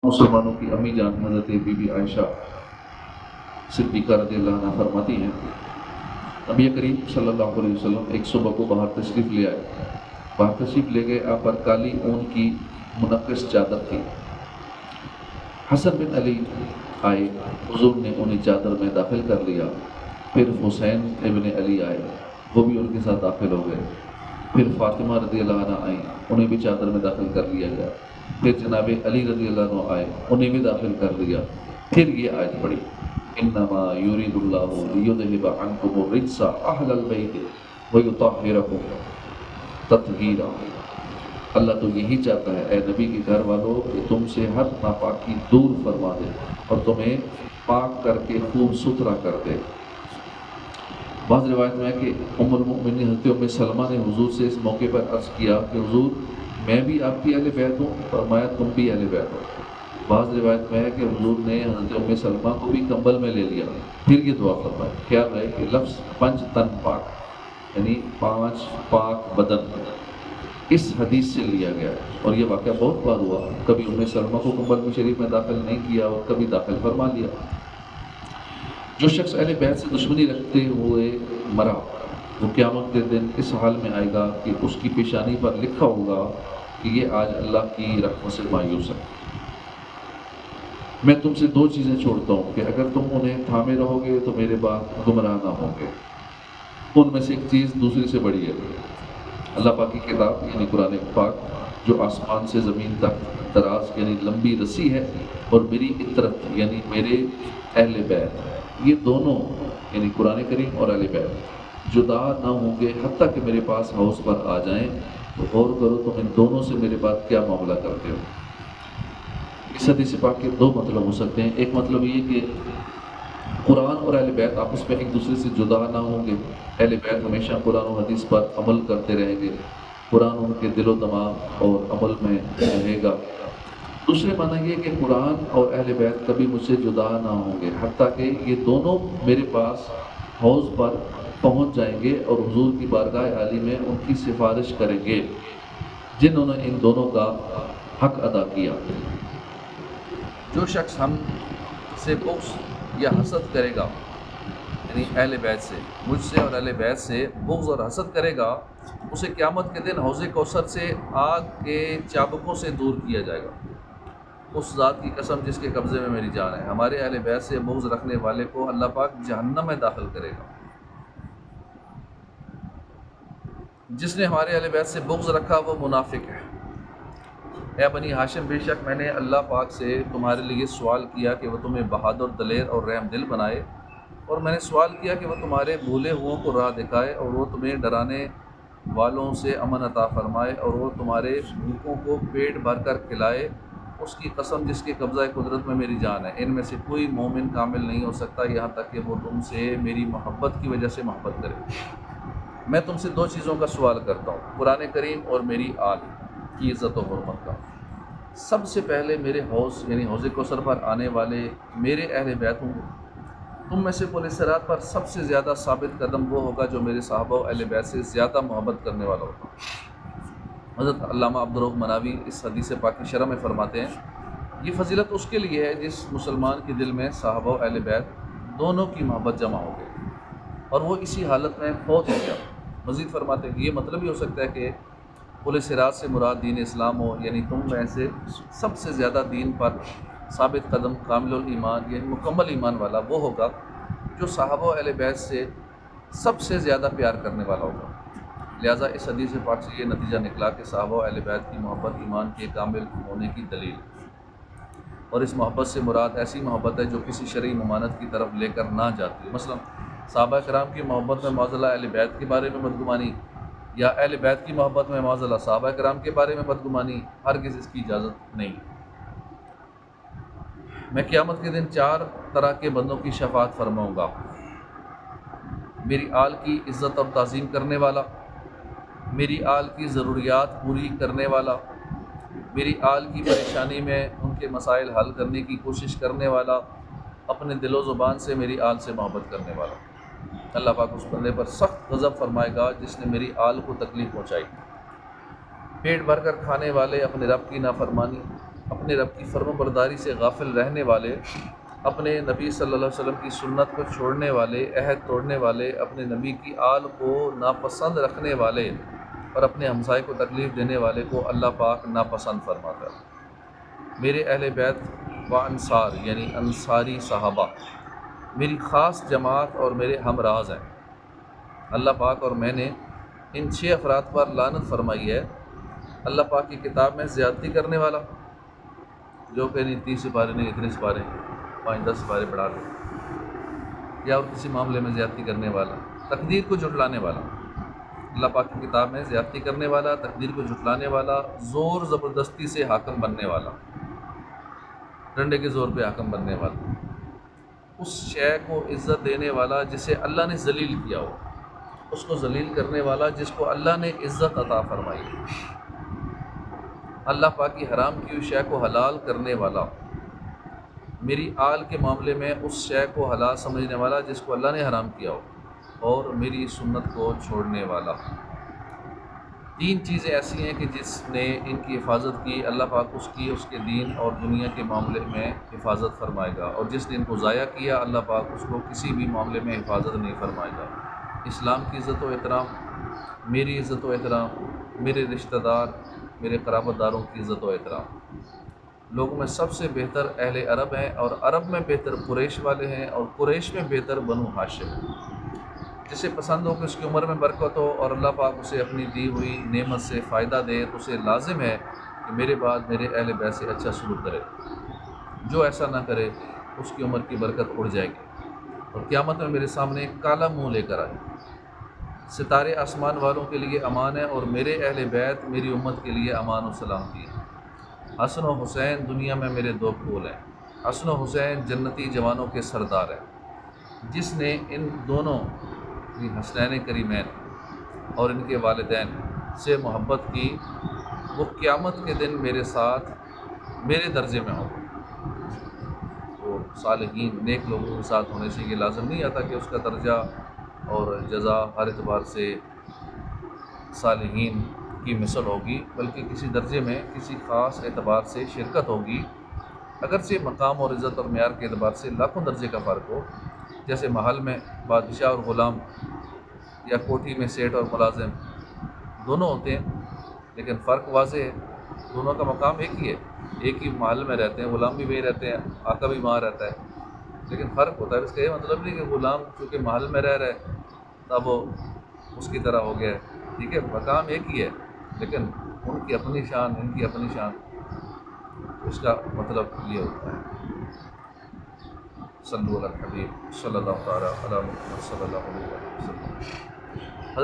مسلمانوں کی امی جان حضرت بی بی عائشہ صدیقہ رضی اللہ عنہ فرماتی ہیں، نبی کریم صلی اللہ علیہ وسلم ایک صبح کو باہر تشریف لے آئے۔ باہر تشریف لے گئے، آپ پر کالی اون کی منقش چادر تھی۔ حسن بن علی آئے، حضور نے انہیں چادر میں داخل کر لیا۔ پھر حسین ابن علی آئے، وہ بھی ان کے ساتھ داخل ہو گئے۔ پھر فاطمہ رضی اللہ عنہ آئیں، انہیں بھی چادر میں داخل کر لیا گیا۔ پھر جناب علی رضی اللہ عنہ آئے، انہیں بھی داخل کر لیا۔ پھر یہ آیت پڑھی، انما یرید اللہ لیذہب عنکم الرجس اہل البیت ویطہرکم تطہیرا۔ اللہ تو یہی چاہتا ہے اے نبی کے گھر والوں کہ تم سے ہر ناپاکی دور فرما دے اور تمہیں پاک کر کے خوب ستھرا کر دے۔ بعض روایت میں ہے کہ ام المؤمنین حضرت ام سلمہ نے حضور سے اس موقع پر عرض کیا کہ حضور میں بھی آپ کی اہل بیت ہوں، فرمایا تم بھی اہل بیت ہو۔ بعض روایت میں ہے کہ حضور نے حضرت ام سلمہ کو بھی کمبل میں لے لیا، پھر یہ دعا فرمائی۔ خیال رہے کہ لفظ پنج تن پاک یعنی 5 پاک بدن اس حدیث سے لیا گیا ہے، اور یہ واقعہ بہت بار ہوا، کبھی ام سلمہ کو کمبل میں شریف میں داخل نہیں کیا اور کبھی داخل فرما لیا۔ جو شخص اہل بیت سے دشمنی رکھتے ہوئے مرا، وہ قیامت کے دن اس حال میں آئے گا کہ اس کی پیشانی پر لکھا ہوگا کہ یہ آج اللہ کی رحمت سے مایوس ہے۔ میں تم سے 2 چیزیں چھوڑتا ہوں کہ اگر تم انہیں تھامے رہو گے تو میرے بعد گمراہ نہ ہوں گے۔ ان میں سے ایک چیز دوسری سے بڑی ہے، اللہ پاک کی کتاب یعنی قرآن پاک، جو آسمان سے زمین تک دراز یعنی لمبی رسی ہے، اور میری اطرت یعنی میرے اہل بیت، یہ دونوں یعنی قرآن کریم اور اہل بیت جدا نہ ہوں گے حتیٰ کہ میرے پاس حوض پر آ جائیں۔ تو غور کرو تم ان دونوں سے میرے بعد کیا معاملہ کرتے ہو۔ اس حدیث پاک کے 2 مطلب ہو سکتے ہیں۔ ایک مطلب یہ کہ قرآن اور اہل بیت آپس میں ایک دوسرے سے جدا نہ ہوں گے، اہل بیت ہمیشہ قرآن و حدیث پر عمل کرتے رہیں گے، قرآن ان کے دل و دماغ اور عمل میں رہے گا۔ دوسرے معنی یہ کہ قرآن اور اہل بیت کبھی مجھ سے جدا نہ ہوں گے حتیٰ کہ یہ دونوں میرے پاس حوض پر پہنچ جائیں گے اور حضور کی بارگاہ عالی میں ان کی سفارش کریں گے جنہوں نے ان دونوں کا حق ادا کیا۔ جو شخص ہم سے بغض یا حسد کرے گا، یعنی اہل بیت سے، مجھ سے اور اہل بیت سے بغض اور حسد کرے گا، اسے قیامت کے دن حوض کوثر سے آگ کے چابکوں سے دور کیا جائے گا۔ اس ذات کی قسم جس کے قبضے میں میری جان ہے، ہمارے اہل بیت سے بغض رکھنے والے کو اللہ پاک جہنم میں داخل کرے گا۔ جس نے ہمارے اہل بیت سے بغض رکھا وہ منافق ہے۔ اے بنی ہاشم، بے شک میں نے اللہ پاک سے تمہارے لیے سوال کیا کہ وہ تمہیں بہادر، دلیر اور رحم دل بنائے، اور میں نے سوال کیا کہ وہ تمہارے بھولے ہوئوں کو راہ دکھائے، اور وہ تمہیں ڈرانے والوں سے امن عطا فرمائے، اور وہ تمہارے بھوکوں کو پیٹ بھر کر کھلائے۔ اس کی قسم جس کے قبضہ قدرت میں میری جان ہے، ان میں سے کوئی مومن کامل نہیں ہو سکتا یہاں تک کہ وہ تم سے میری محبت کی وجہ سے محبت کرے۔ میں تم سے 2 چیزوں کا سوال کرتا ہوں، قرآن کریم اور میری آل کی عزت و حرمت کا۔ سب سے پہلے میرے حوض یعنی حوض کوثر پر آنے والے میرے اہل بیت ہوں گے۔ تم میں سے پل صراط پر سب سے زیادہ ثابت قدم وہ ہوگا جو میرے صحابہ و اہل بیت سے زیادہ محبت کرنے والا ہوگا۔ حضرت علامہ عبدالرؤف مناوی اس حدیث پاک کی شرح میں فرماتے ہیں، یہ فضیلت اس کے لیے ہے جس مسلمان کے دل میں صحابہ و اہل بیت دونوں کی محبت جمع ہو گئی اور وہ اسی حالت میں فوت ہو گیا۔ مزید فرماتے ہیں کہ یہ مطلب ہی ہو سکتا ہے کہ پل صراط سے مراد دین اسلام ہو، یعنی تم میں سے سب سے زیادہ دین پر ثابت قدم، کامل الایمان یعنی مکمل ایمان والا وہ ہوگا جو صحابہ و اہل بیت سے سب سے زیادہ پیار کرنے والا ہوگا۔ لہٰذا اس حدیث پاک سے یہ نتیجہ نکلا کہ صحابہ و اہل بیت کی محبت ایمان کے کامل ہونے کی دلیل ہے، اور اس محبت سے مراد ایسی محبت ہے جو کسی شرعی ممانعت کی طرف لے کر نہ جاتی ہے۔ مثلا صحابہ کرام کی محبت میں معاذ اللہ اہل بیت کے بارے میں بدگمانی، یا اہل بیت کی محبت میں معاذ اللہ صحابہ کرام کے بارے میں بدگمانی، ہرگز اس کی اجازت نہیں۔ میں قیامت کے دن 4 طرح کے بندوں کی شفاعت فرماؤں گا: میری آل کی عزت اور تعظیم کرنے والا، میری آل کی ضروریات پوری کرنے والا، میری آل کی پریشانی میں ان کے مسائل حل کرنے کی کوشش کرنے والا، اپنے دل و زبان سے میری آل سے محبت کرنے والا۔ اللہ پاک اس بندے پر سخت غضب فرمائے گا جس نے میری آل کو تکلیف پہنچائی۔ پیٹ بھر کر کھانے والے اپنے رب کی نافرمانی، اپنے رب کی فرما برداری سے غافل رہنے والے، اپنے نبی صلی اللہ علیہ وسلم کی سنت کو چھوڑنے والے، عہد توڑنے والے، اپنے نبی کی آل کو ناپسند رکھنے والے اور اپنے ہمسائے کو تکلیف دینے والے کو اللہ پاک ناپسند فرماتا ہے۔ میرے اہل بیت و انصار یعنی انصاری صحابہ میری خاص جماعت اور میرے ہم راز ہیں۔ اللہ پاک اور میں نے ان 6 افراد پر لعنت فرمائی ہے۔ اللہ پاک کی کتاب میں زیادتی کرنے والا، جو کہ نہیں 30 سپارے نہیں اتنے سپارے 5-10 سپارے بڑھا دے، یا اور کسی معاملے میں زیادتی کرنے والا، تقدیر کو جھٹلانے والا، اللہ پاک کی کتاب میں زیادتی کرنے والا، تقدیر کو جھٹلانے والا، زور زبردستی سے حاکم بننے والا، ڈنڈے کے زور پہ حاکم بننے والا، اس شے کو عزت دینے والا جسے اللہ نے ذلیل کیا ہو، اس کو ذلیل کرنے والا جس کو اللہ نے عزت عطا فرمائی، اللہ پاک کی حرام کی ہوئی شے کو حلال کرنے والا، میری آل کے معاملے میں اس شے کو حلال سمجھنے والا جس کو اللہ نے حرام کیا ہو، اور میری سنت کو چھوڑنے والا۔ 3 چیزیں ایسی ہیں کہ جس نے ان کی حفاظت کی، اللہ پاک اس کی اس کے دین اور دنیا کے معاملے میں حفاظت فرمائے گا، اور جس نے ان کو ضائع کیا اللہ پاک اس کو کسی بھی معاملے میں حفاظت نہیں فرمائے گا۔ اسلام کی عزت و احترام، میری عزت و احترام، میرے رشتہ دار، میرے قرابت داروں کی عزت و احترام۔ لوگوں میں سب سے بہتر اہل عرب ہیں، اور عرب میں بہتر قریش والے ہیں، اور قریش میں بہتر بنو ہاشم ہیں۔ جسے پسند ہو کہ اس کی عمر میں برکت ہو اور اللہ پاک اسے اپنی دی ہوئی نعمت سے فائدہ دے، تو اسے لازم ہے کہ میرے بعد میرے اہل بیت سے اچھا سلوک کرے۔ جو ایسا نہ کرے اس کی عمر کی برکت اڑ جائے گی، اور قیامت میں میرے سامنے ایک کالا منہ لے کر آئے۔ ستارے آسمان والوں کے لیے امان ہے، اور میرے اہل بیت میری امت کے لیے امان و سلامتی ہے۔ حسن و حسین دنیا میں میرے 2 پھول ہیں۔ حسن و حسین جنتی جوانوں کے سردار ہیں۔ جس نے ان دونوں حسنین کریمین اور ان کے والدین سے محبت کی، وہ قیامت کے دن میرے ساتھ میرے درجے میں ہو۔ تو صالحین نیک لوگوں کے ساتھ ہونے سے یہ لازم نہیں آتا کہ اس کا درجہ اور جزا ہر اعتبار سے صالحین کی مثل ہوگی، بلکہ کسی درجے میں کسی خاص اعتبار سے شرکت ہوگی، اگرچہ مقام اور عزت اور معیار کے اعتبار سے لاکھوں درجے کا فرق ہو۔ جیسے محل میں بادشاہ اور غلام، یا کوٹھی میں سیٹ اور ملازم، دونوں ہوتے ہیں لیکن فرق واضح ہے، دونوں کا مقام ایک ہی ہے، ایک ہی محل میں رہتے ہیں، غلام بھی وہیں رہتے ہیں، آقا بھی وہاں رہتا ہے، لیکن فرق ہوتا ہے۔ اس کا یہ مطلب نہیں کہ غلام چونکہ محل میں رہ رہا ہے تب وہ اس کی طرح ہو گیا ہے، ٹھیک ہے، مقام ایک ہی ہے لیکن ان کی اپنی شان، ان کی اپنی شان، اس کا مطلب یہ ہوتا ہے۔ صلی اللہ علیہ الحبیب صلی اللہ تعالیٰ علی محمد صلی اللہ علیہ وسلم۔